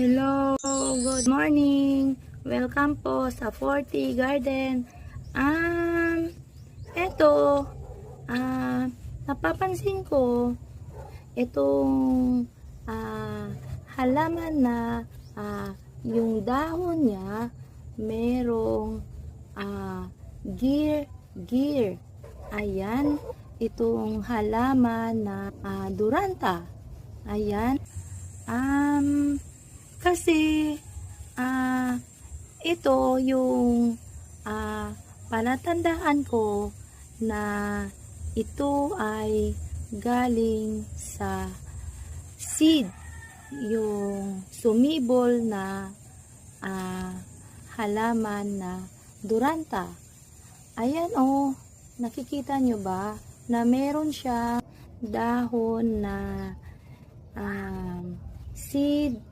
Hello, good morning. Welcome po sa 40 Garden. Eto, napapansin ko itong halaman na yung dahon niya merong gear. Ayan, itong halaman na duranta. Ayan. Kasi ito yung palatandaan ko na ito ay galing sa seed, yung sumibol na halaman na duranta. Ayan nakikita nyo ba na meron siya dahon na seed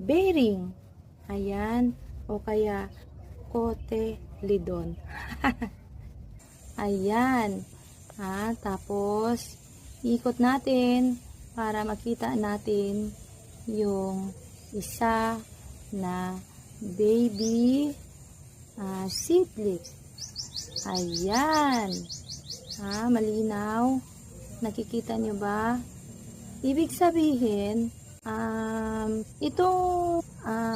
bearing. Ayan, o kaya cotyledon. Ayan. Tapos ikot natin para makita natin yung isa na baby seedless. Ayan. Malinaw. Nakikita nyo ba? Ibig sabihin, itong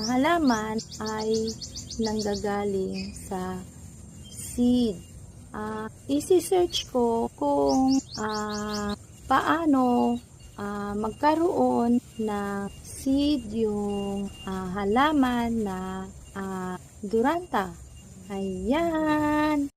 halaman ay nanggagaling sa seed. Isi-search ko kung paano magkaroon ng seed yung halaman na duranta. Ayan.